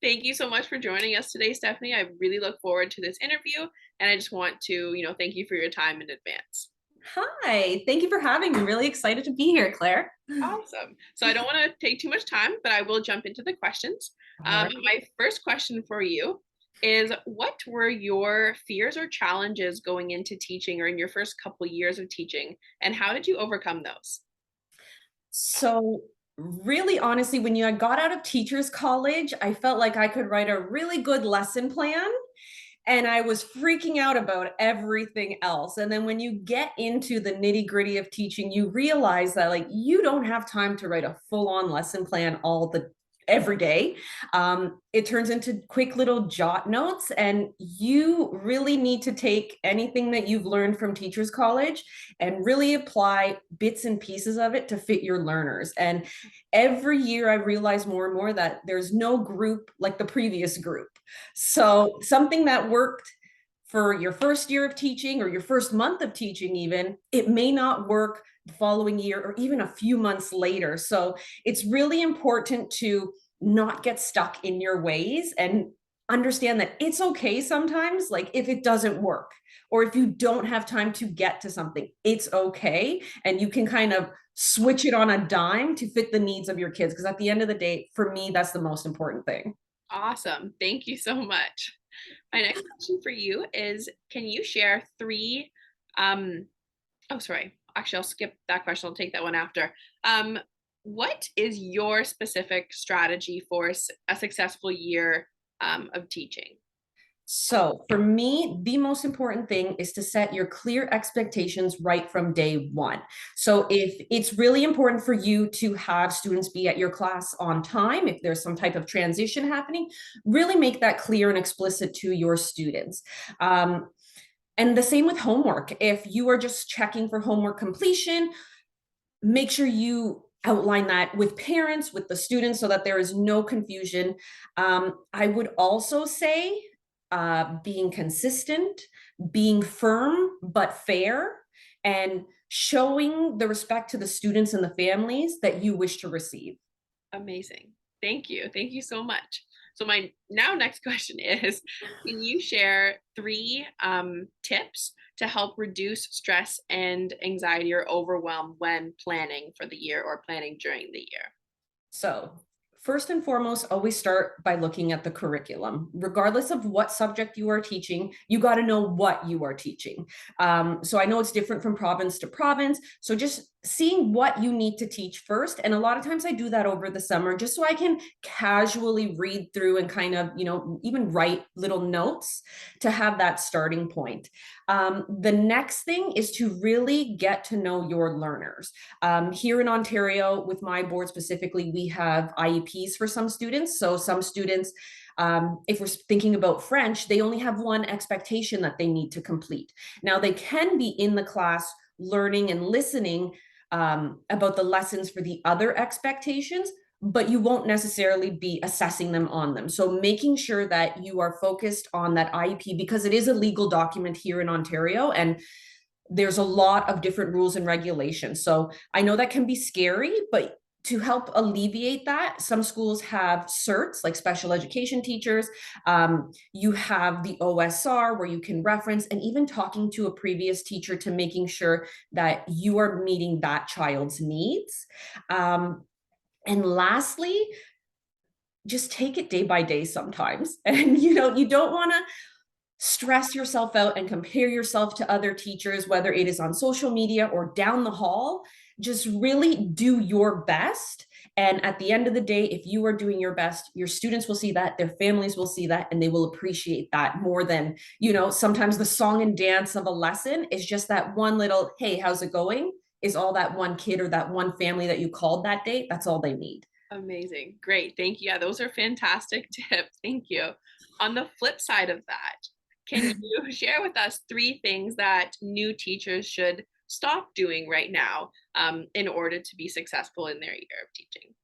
Thank you so much for joining us today, Stephanie. I really look forward to this interview, and I just want to, thank you for your time in advance. Hi, thank you for having me. Really excited to be here, Claire. Awesome. So I don't want to take too much time, but I will jump into the questions. All right. My first question for you is, what were your fears or challenges going into teaching or in your first couple years of teaching, and how did you overcome those? So, really honestly, when I got out of teachers college, I felt like I could write a really good lesson plan and I was freaking out about everything else. And then when you get into the nitty-gritty of teaching, you realize that like you don't have time to write a full-on lesson plan all the every day. It turns into quick little jot notes, and you really need to take anything that you've learned from teachers college and really apply bits and pieces of it to fit your learners. And every year I realize more and more that there's no group like the previous group. So something that worked for your first year of teaching or your first month of teaching, even, it may not work the following year or even a few months later. So it's really important to not get stuck in your ways and understand that it's okay sometimes, like if it doesn't work or if you don't have time to get to something, it's okay. And you can kind of switch it on a dime to fit the needs of your kids. Because at the end of the day, for me, that's the most important thing. Awesome. Thank you so much. My next question for you is, can you share three, um, oh, sorry. Actually, I'll skip that question. I'll take that one after. What is your specific strategy for a successful year of teaching? So, for me, the most important thing is to set your clear expectations right from day one. So, if it's really important for you to have students be at your class on time, if there's some type of transition happening, really make that clear and explicit to your students. And the same with homework. If you are just checking for homework completion, make sure you outline that with parents, with the students, so that there is no confusion. I would also say being consistent, being firm but fair, and showing the respect to the students and the families that you wish to receive. Amazing. Thank you. Thank you so much. So my now next question is, can you share three tips to help reduce stress and anxiety or overwhelm when planning for the year or planning during the year? So, first and foremost, always start by looking at the curriculum. Regardless of what subject you are teaching, you got to know what you are teaching. So, I know it's different from province to province. So, just seeing what you need to teach first. And a lot of times I do that over the summer just so I can casually read through and kind of, even write little notes to have that starting point. The next thing is to really get to know your learners. Here in Ontario, with my board specifically, we have IEPs for some students. So some students, if we're thinking about French, they only have one expectation that they need to complete. Now, they can be in the class learning and listening about the lessons for the other expectations, but you won't necessarily be assessing them on them. So making sure that you are focused on that IEP, because it is a legal document here in Ontario, and there's a lot of different rules and regulations. So I know that can be scary, but to help alleviate that, some schools have certs like special education teachers. You have the OSR where you can reference, and even talking to a previous teacher to making sure that you are meeting that child's needs. And lastly, just take it day by day sometimes. And you don't want to stress yourself out and compare yourself to other teachers, whether it is on social media or down the hall. Just really do your best. And at the end of the day, if you are doing your best, your students will see that, their families will see that, and they will appreciate that more than, sometimes the song and dance of a lesson is just that one little, hey, how's it going? Is all that one kid or that one family that you called that day. That's all they need. Amazing. Great. Thank you. Yeah, those are fantastic tips. Thank you. On the flip side of that, can you share with us three things that new teachers should stop doing right now in order to be successful in their year of teaching?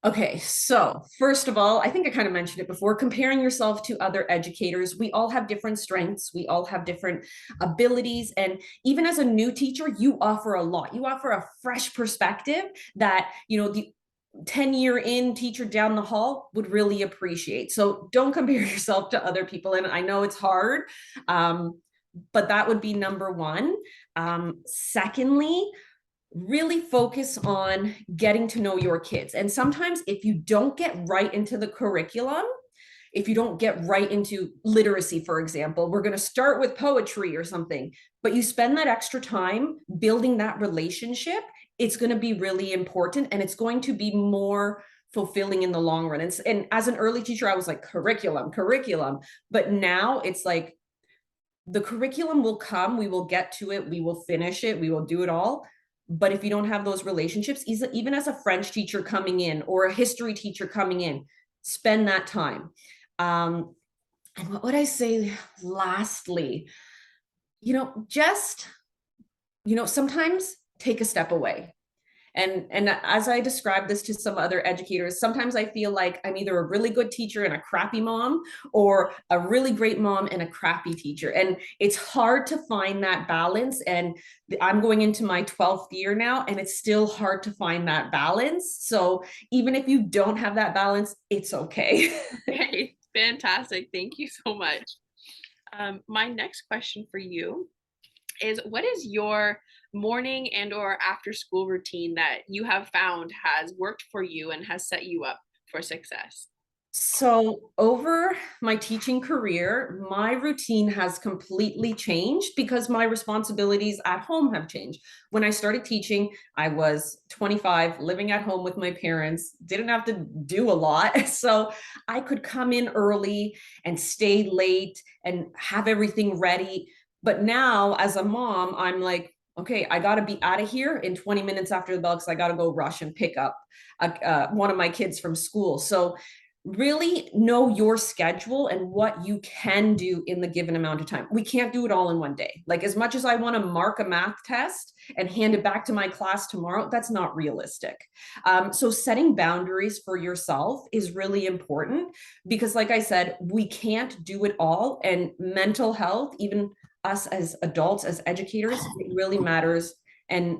Okay, so first of all, I think I kind of mentioned it before, comparing yourself to other educators. We all have different strengths, we all have different abilities. And even as a new teacher, you offer a lot. You offer a fresh perspective that, the 10-year in teacher down the hall would really appreciate. So don't compare yourself to other people. And I know it's hard, but that would be number one. Secondly, really focus on getting to know your kids. And sometimes if you don't get right into the curriculum, if you don't get right into literacy, for example, we're going to start with poetry or something, but you spend that extra time building that relationship, it's going to be really important and it's going to be more fulfilling in the long run. And as an early teacher, I was like, curriculum. But now it's like the curriculum will come, we will get to it, we will finish it, we will do it all. But if you don't have those relationships, even as a French teacher coming in or a history teacher coming in, spend that time. And what would I say lastly? Just, sometimes take a step away. And as I described this to some other educators, sometimes I feel like I'm either a really good teacher and a crappy mom, or a really great mom and a crappy teacher. And it's hard to find that balance. And I'm going into my 12th year now, and it's still hard to find that balance. So even if you don't have that balance, it's okay. Okay, fantastic. Thank you so much. My next question for you is, what is your morning and or after school routine that you have found has worked for you and has set you up for success? So, over my teaching career, my routine has completely changed because my responsibilities at home have changed. When I started teaching, I was 25, living at home with my parents, didn't have to do a lot. So, I could come in early and stay late and have everything ready. But now, as a mom, I'm like, okay, I got to be out of here in 20 minutes after the bell because I got to go rush and pick up one of my kids from school. So, really know your schedule and what you can do in the given amount of time. We can't do it all in one day. Like, as much as I want to mark a math test and hand it back to my class tomorrow, that's not realistic. So setting boundaries for yourself is really important because, like I said, we can't do it all. And mental health, even us as adults, as educators, it really matters. And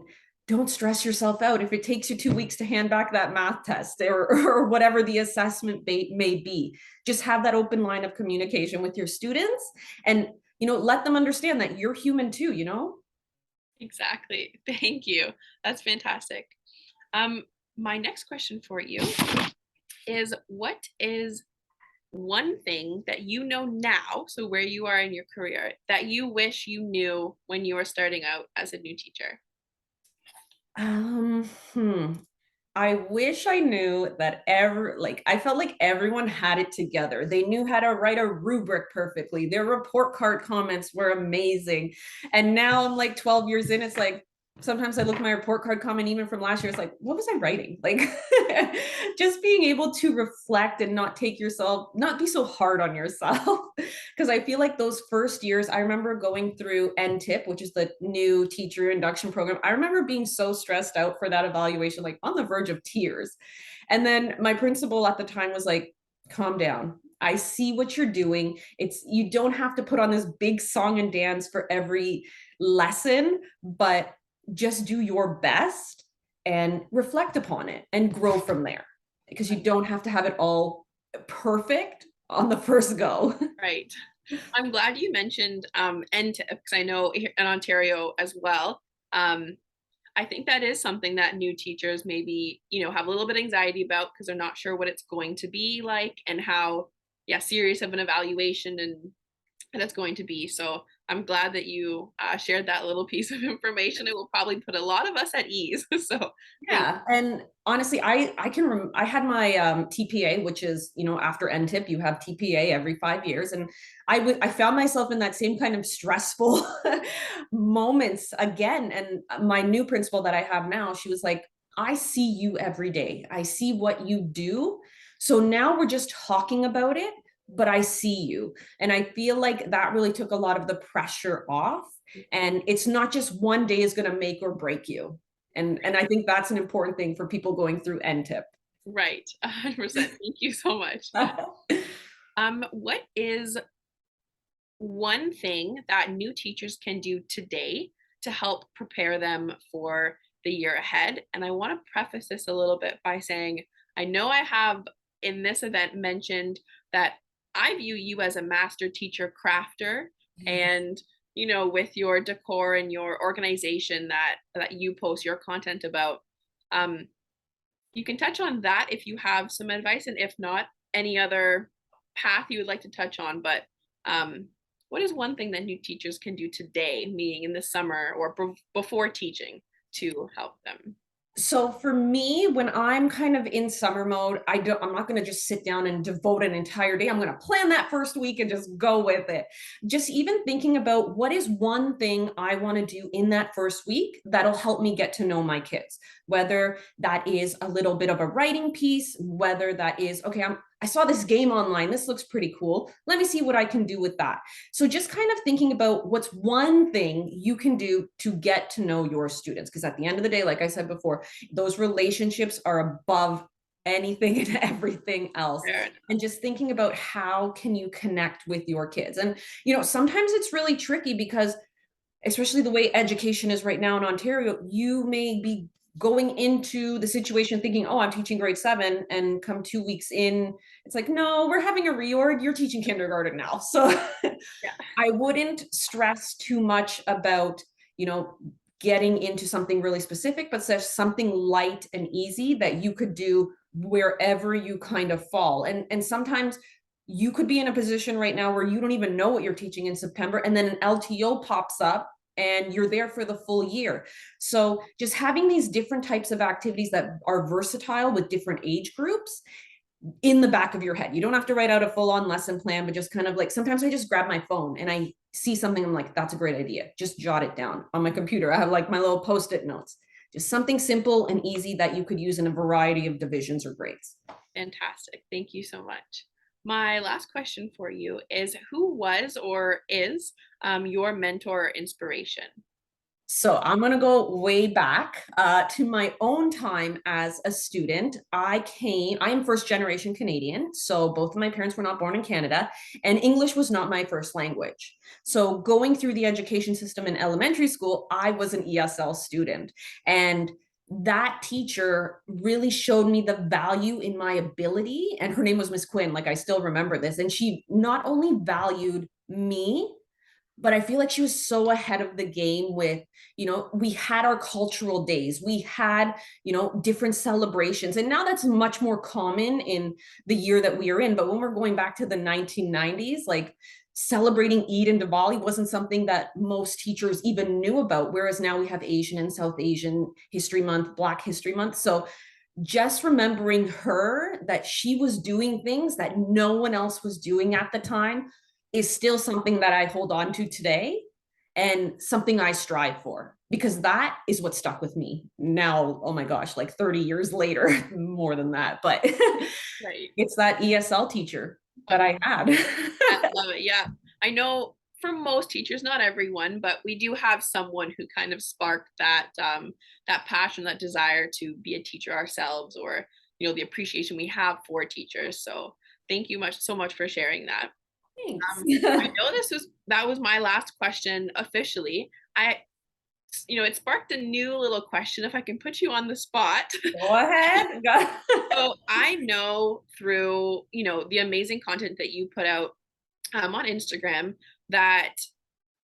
don't stress yourself out if it takes you 2 weeks to hand back that math test, or whatever the assessment may be. Just have that open line of communication with your students, and let them understand that you're human too. Exactly. Thank you. That's fantastic. My next question for you is, what is one thing that you know now, so where you are in your career, that you wish you knew when you were starting out as a new teacher? um hmm. I wish I knew that I felt like everyone had it together. They knew how to write a rubric perfectly. Their report card comments were amazing. And now I'm like 12 years in, it's like sometimes I look at my report card comment even from last year, it's like, what was I writing? Like, just being able to reflect and not be so hard on yourself. Because I feel like those first years, I remember going through NTIP, which is the new teacher induction program. I remember being so stressed out for that evaluation, like on the verge of tears. And then my principal at the time was like, calm down. I see what you're doing. You don't have to put on this big song and dance for every lesson, but just do your best and reflect upon it and grow from there, because you don't have to have it all perfect on the first go. Right. I'm glad you mentioned NTIP, because I know here in Ontario as well. Um, I think that is something that new teachers maybe, have a little bit of anxiety about because they're not sure what it's going to be like and how, yeah, serious of an evaluation and it's going to be. So I'm glad that you shared that little piece of information. It will probably put a lot of us at ease. So thank Yeah, and honestly, I had my TPA, which is, after NTIP you have TPA every 5 years, and I found myself in that same kind of stressful moments again. And my new principal that I have now, she was like, I see you every day. I see what you do. So now we're just talking about it, but I see you. And I feel like that really took a lot of the pressure off. And it's not just one day is going to make or break you. And I think that's an important thing for people going through NTIP. right, 100%. Thank you so much. What is one thing that new teachers can do today to help prepare them for the year ahead? And I want to preface this a little bit by saying I know I have in this event mentioned that I view you as a master teacher crafter, and with your decor and your organization that you post your content about. Um, you can touch on that if you have some advice, and if not, any other path you would like to touch on. But what is one thing that new teachers can do today, meaning in the summer or before teaching, to help them? So for me, when I'm kind of in summer mode, I'm not going to just sit down and devote an entire day. I'm going to plan that first week and just go with it. Just even thinking about what is one thing I want to do in that first week that'll help me get to know my kids, whether that is a little bit of a writing piece, whether that is, okay, I saw this game online. This looks pretty cool. Let me see what I can do with that. So just kind of thinking about what's one thing you can do to get to know your students. Because at the end of the day, like I said before, those relationships are above anything and everything else. Sure. And just thinking about how can you connect with your kids. And, sometimes it's really tricky because especially the way education is right now in Ontario, you may be going into the situation thinking, oh, I'm teaching grade 7, and come 2 weeks in, it's like, no, we're having a reorg, you're teaching kindergarten now. So Yeah. I wouldn't stress too much about, getting into something really specific, but something light and easy that you could do wherever you kind of fall. And sometimes you could be in a position right now where you don't even know what you're teaching in September, and then an LTO pops up and you're there for the full year. So just having these different types of activities that are versatile with different age groups in the back of your head. You don't have to write out a full-on lesson plan, but just kind of like, sometimes I just grab my phone and I see something, I'm like, that's a great idea. Just jot it down on my computer. I have like my little post-it notes, just something simple and easy that you could use in a variety of divisions or grades. Fantastic. Thank you so much. My last question for you is, who was or is your mentor or inspiration? So I'm going to go way back to my own time as a student. I am first generation Canadian. So both of my parents were not born in Canada, and English was not my first language. So going through the education system in elementary school, I was an ESL student. And that teacher really showed me the value in my ability. And her name was Miss Quinn. Like, I still remember this. And she not only valued me, but I feel like she was so ahead of the game with, we had our cultural days, we had, different celebrations. And now that's much more common in the year that we are in. But when we're going back to the 1990s, like celebrating Eid and Diwali wasn't something that most teachers even knew about. Whereas now we have Asian and South Asian History Month, Black History Month. So just remembering her, that she was doing things that no one else was doing at the time, is still something that I hold on to today, and something I strive for, because that is what stuck with me now. Oh my gosh, like 30 years later, more than that, but Right. it's that ESL teacher that I had. I love it. Yeah. I know for most teachers, not everyone, but we do have someone who kind of sparked that passion, that desire to be a teacher ourselves, or the appreciation we have for teachers. So thank you so much for sharing that. Thanks. I know that was my last question officially. It sparked a new little question, if I can put you on the spot. Go ahead. So I know through, the amazing content that you put out on Instagram, that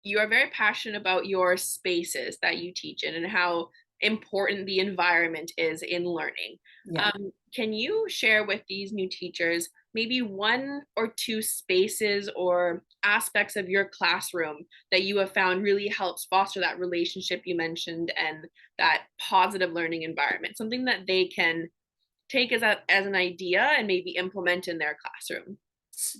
you are very passionate about your spaces that you teach in and how important the environment is in learning. Yeah. Can you share with these new teachers maybe one or two spaces or aspects of your classroom that you have found really helps foster that relationship you mentioned and that positive learning environment, something that they can take as an idea and maybe implement in their classroom?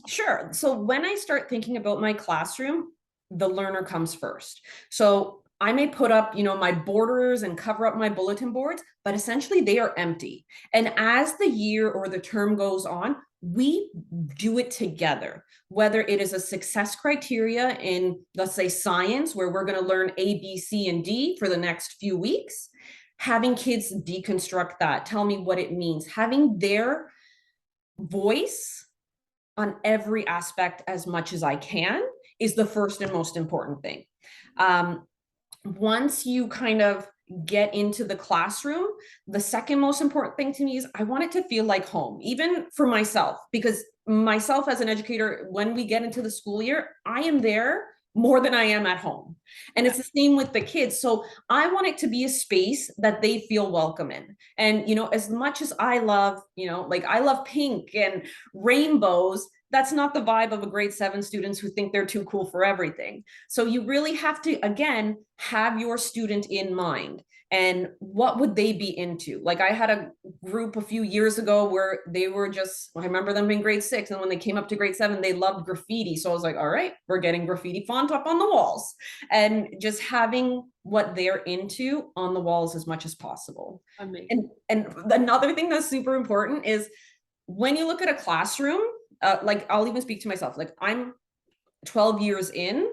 Sure. So when I start thinking about my classroom, the learner comes first. So I may put up, my borders and cover up my bulletin boards, but essentially they are empty. And as the year or the term goes on, we do it together, whether it is a success criteria in, let's say, science, where we're going to learn A, B, C, and D for the next few weeks, having kids deconstruct that, tell me what it means, having their voice on every aspect as much as I can is the first and most important thing. Once you kind of get into the classroom, the second most important thing to me is I want it to feel like home, even for myself, because myself as an educator, when we get into the school year, I am there more than I am at home. And Yeah. it's the same with the kids. So I want it to be a space that they feel welcome in. And, as much as I love, like I love pink and rainbows, that's not the vibe of a grade 7 students who think they're too cool for everything. So you really have to, again, have your student in mind. And what would they be into? Like I had a group a few years ago where they were just, I remember them in grade 6. And when they came up to grade 7, they loved graffiti. So I was like, all right, we're getting graffiti font up on the walls and just having what they're into on the walls as much as possible. Amazing. And another thing that's super important is when you look at a classroom, like I'll even speak to myself, like I'm 12 years in,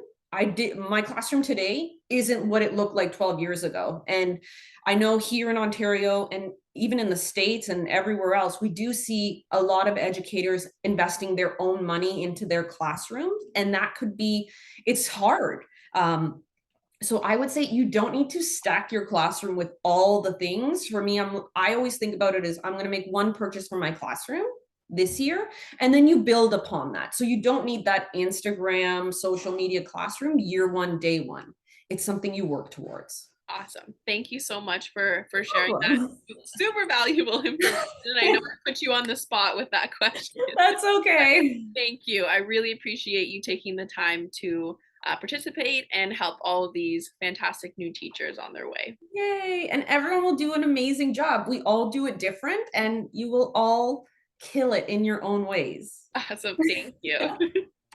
my classroom today isn't what it looked like 12 years ago. And I know here in Ontario and even in the States and everywhere else, we do see a lot of educators investing their own money into their classrooms. And that could be, it's hard. So I would say you don't need to stack your classroom with all the things. For me, I always think about it as I'm going to make one purchase for my classroom this year, and then you build upon that. So you don't need that Instagram, social media classroom year one, day one. It's something you work towards. Awesome. Thank you so much for sharing that super valuable information. I know I put you on the spot with that question. That's okay. Thank you. I really appreciate you taking the time to participate and help all of these fantastic new teachers on their way. Yay. And everyone will do an amazing job. We all do it different, and you will all kill it in your own ways. Awesome. Thank you.